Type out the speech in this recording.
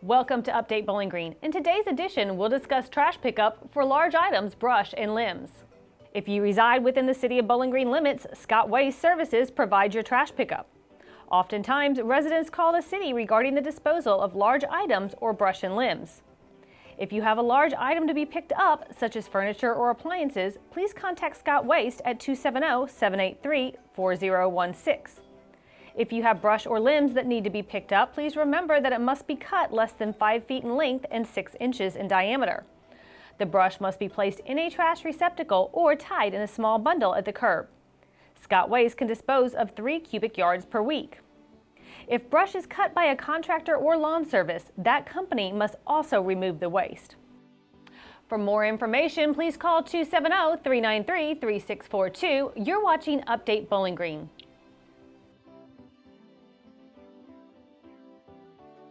Welcome to Update Bowling Green. In today's edition, we'll discuss trash pickup for large items, brush, and limbs. If you reside within the City of Bowling Green limits, Scott Waste Services provides your trash pickup. Oftentimes, residents call the city regarding the disposal of large items or brush and limbs. If you have a large item to be picked up, such as furniture or appliances, please contact Scott Waste at 270-783-4016. If you have brush or limbs that need to be picked up, please remember that it must be cut less than 5 feet in length and 6 inches in diameter. The brush must be placed in a trash receptacle or tied in a small bundle at the curb. Scott Waste can dispose of 3 cubic yards per week. If brush is cut by a contractor or lawn service, that company must also remove the waste. For more information, please call 270-393-3642. You're watching Update Bowling Green.